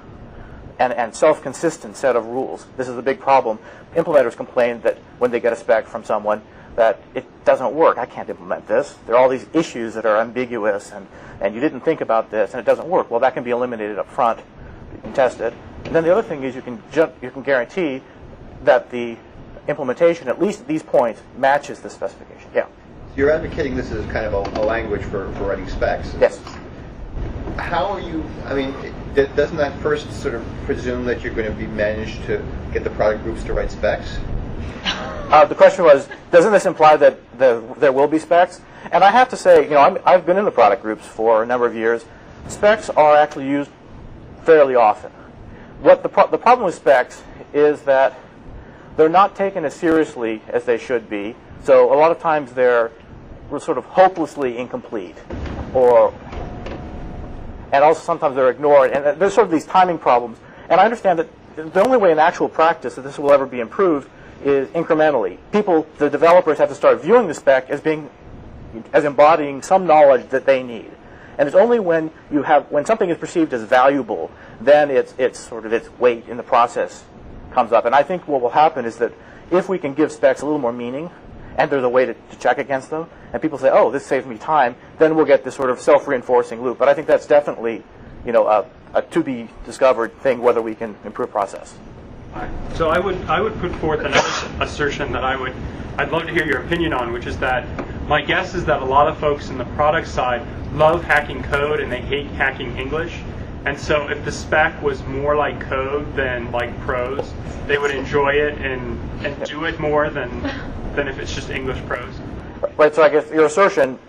and self-consistent set of rules. This is a big problem. Implementers complain that when they get a spec from someone that it doesn't work. I can't implement this. There are all these issues that are ambiguous, and you didn't think about this, and it doesn't work. Well, that can be eliminated up front. You can test it. And then the other thing is you can guarantee that the implementation, at least at these points, matches the specification. Yeah. You're advocating this as kind of a language for writing specs. Yes. How are you, I mean, doesn't that first sort of presume that you're going to be managed to get the product groups to write specs? The question was, doesn't this imply that there will be specs? And I have to say, I've been in the product groups for a number of years. Specs are actually used fairly often. What the problem with specs is that they're not taken as seriously as they should be. So a lot of times they're sort of hopelessly incomplete, and also sometimes they're ignored. And there's sort of these timing problems. And I understand that the only way in actual practice that this will ever be improved is incrementally. The developers have to start viewing the spec as embodying some knowledge that they need. And it's only when something is perceived as valuable, then its weight in the process comes up. And I think what will happen is that if we can give specs a little more meaning, and there's a way to check against them, and people say, oh, this saves me time, then we'll get this sort of self-reinforcing loop. But I think that's definitely, a to-be-discovered thing, whether we can improve process. So I would put forth another assertion that I'd love to hear your opinion on, which is that my guess is that a lot of folks in the product side love hacking code and they hate hacking English. And so if the spec was more like code than like prose, they would enjoy it and do it more than if it's just English prose. Right, so I guess your assertion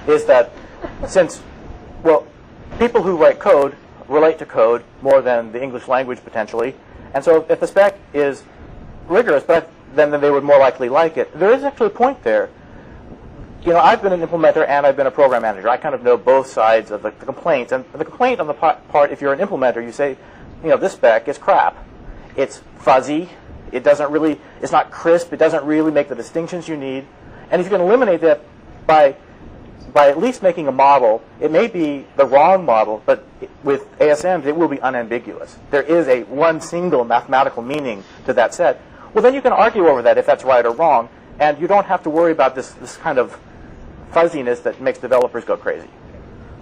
is that people who write code relate to code more than the English language potentially. And so if the spec is rigorous, then they would more likely like it. There is actually a point there. I've been an implementer and I've been a program manager. I kind of know both sides of the complaints. And the complaint on the part, if you're an implementer, you say, this spec is crap. It's fuzzy. It's not crisp. It doesn't really make the distinctions you need. And if you can eliminate that by at least making a model, it may be the wrong model, but with ASMs, it will be unambiguous. There is one single mathematical meaning to that set. Well, then you can argue over that if that's right or wrong, and you don't have to worry about this kind of fuzziness that makes developers go crazy.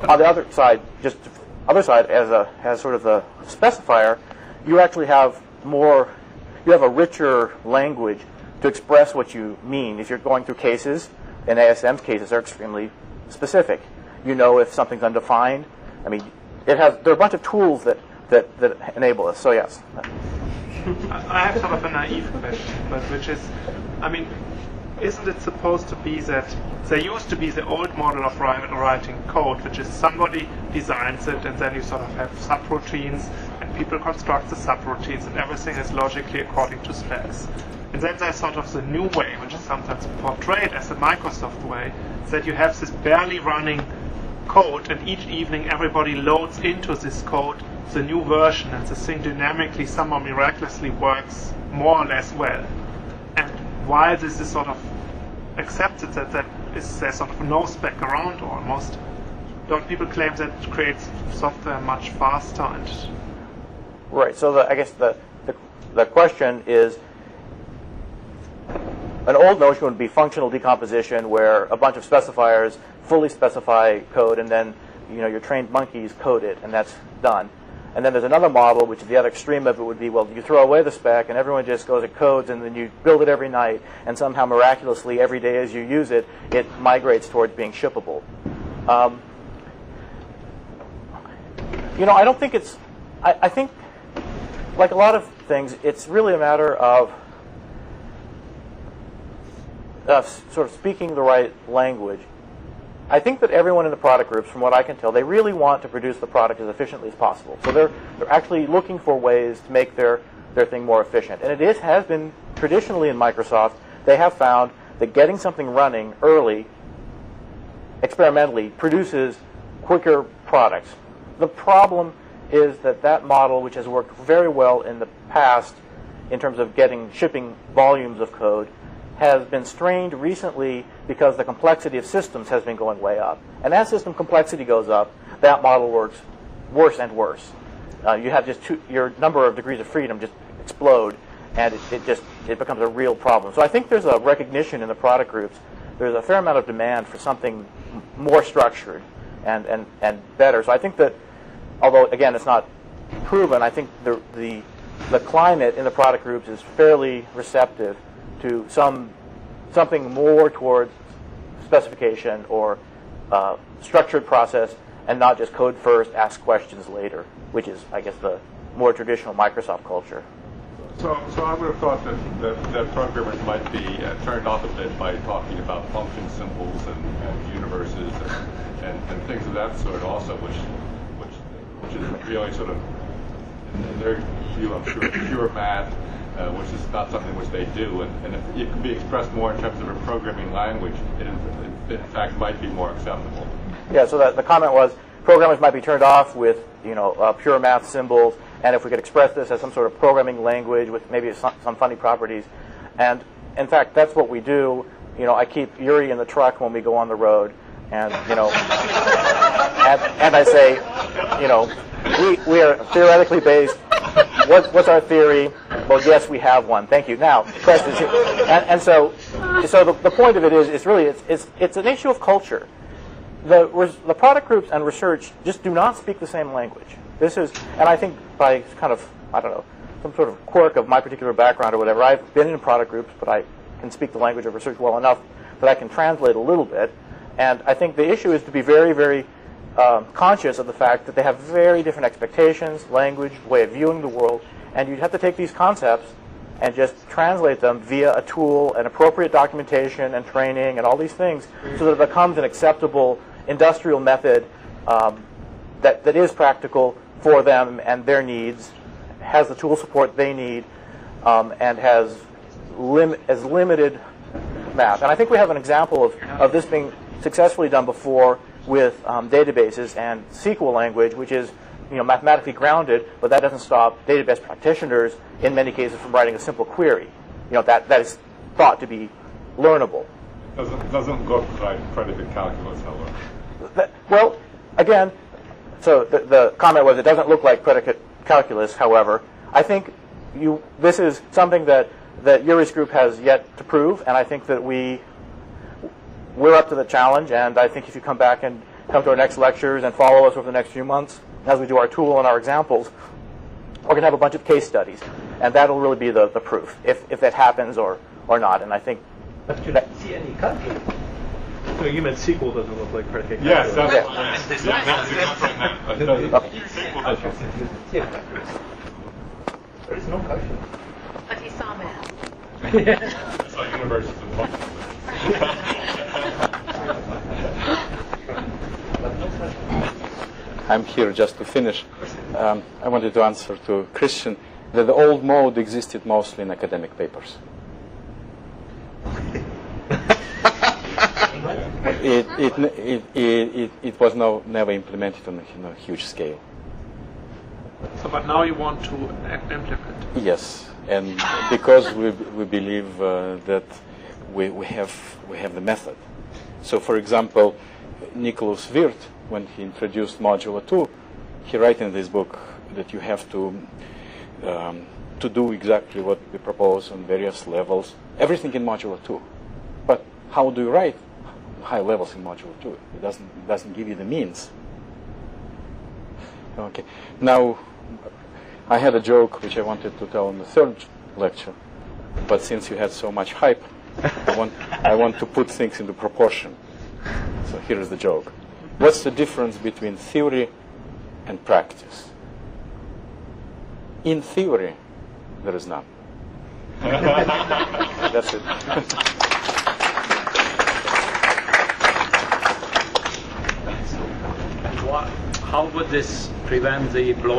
On the other side, as sort of the specifier, you actually have a richer language to express what you mean. If you're going through cases, and ASM's cases are extremely specific. If something's undefined. I mean, there are a bunch of tools that enable us. So yes. I have sort of a naive question, but which is, isn't it supposed to be that there used to be the old model of writing code, which is somebody designs it and then you sort of have subroutines and people construct the subroutines and everything is logically according to specs. And then there's sort of the new way, which is sometimes portrayed as the Microsoft way, that you have this barely running code and each evening everybody loads into this code the new version and the thing dynamically, somehow miraculously works more or less well. And while this is sort of accepted there's sort of no spec around almost, don't people claim that it creates software much faster? And right, so I guess the question is, an old notion would be functional decomposition, where a bunch of specifiers fully specify code, and then your trained monkeys code it, and that's done. And then there's another model, which is the other extreme of it, would be, you throw away the spec, and everyone just goes and codes, and then you build it every night, and somehow miraculously, every day as you use it, it migrates towards being shippable. I don't think it's. I think, like a lot of things, it's really a matter of sort of speaking the right language. I think that everyone in the product groups, from what I can tell, they really want to produce the product as efficiently as possible. So they're actually looking for ways to make their thing more efficient. And has been traditionally in Microsoft, they have found that getting something running early, experimentally, produces quicker products. The problem is that model, which has worked very well in the past in terms of shipping volumes of code, has been strained recently because the complexity of systems has been going way up. And as system complexity goes up, that model works worse and worse. You have just your number of degrees of freedom just explode, and it becomes a real problem. So I think there's a recognition in the product groups. There's a fair amount of demand for something more structured and better. So I think that, although again it's not proven, I think the climate in the product groups is fairly receptive to something more towards specification or structured process, and not just code first, ask questions later, which is, I guess, the more traditional Microsoft culture. So I would have thought that programmers might be turned off a bit by talking about function symbols and universes and things of that sort also, which is really sort of, in their view, I'm sure, pure math, which is not something which they do. And if it can be expressed more in terms of a programming language, it in fact might be more acceptable. Yeah, so the comment was programmers might be turned off with pure math symbols, and if we could express this as some sort of programming language with maybe some funny properties. And in fact, that's what we do. I keep Yuri in the truck when we go on the road, and and I say, we are theoretically based. What's our theory? Well, yes, we have one. Thank you. Now, questions. And so the point of it is really it's an issue of culture. The product groups and research just do not speak the same language. And I think by kind of, I don't know, some sort of quirk of my particular background or whatever, I've been in product groups, but I can speak the language of research well enough that I can translate a little bit. And I think the issue is to be very, very conscious of the fact that they have very different expectations, language, way of viewing the world, and you'd have to take these concepts and just translate them via a tool and appropriate documentation and training and all these things so that it becomes an acceptable industrial method that is practical for them and their needs, has the tool support they need, and has limited math. And I think we have an example of this being successfully done before with databases and SQL language, which is mathematically grounded, but that doesn't stop database practitioners in many cases from writing a simple query. That is thought to be learnable. It doesn't look like predicate calculus, however. Well, again, so the comment was it doesn't look like predicate calculus, however. I think this is something that Yuri's group has yet to prove, and I think that we're up to the challenge, and I think if you come back and come to our next lectures and follow us over the next few months as we do our tool and our examples, we're going to have a bunch of case studies, and that'll really be the proof, if that happens or not. And I think... But you don't see any calculus. So you meant SQL doesn't look like predicate calculus. Yes, that's There is no calculus. But he saw math. It's like universes and functions. I'm here just to finish. I wanted to answer to Christian that the old mode existed mostly in academic papers. It was never implemented on a huge scale. So, but now you want to implement? Yes, and because we believe that we have the method. So, for example, Nicholas Wirth, when he introduced Modular 2, he writes in this book that you have to do exactly what we propose on various levels, everything in Modular 2. But how do you write high levels in Modular 2? It doesn't give you the means. Okay. Now, I had a joke which I wanted to tell in the third lecture, but since you had so much hype, I want to put things into proportion. So here is the joke. What's the difference between theory and practice. In theory, there is none. That's it. How would this prevent the blow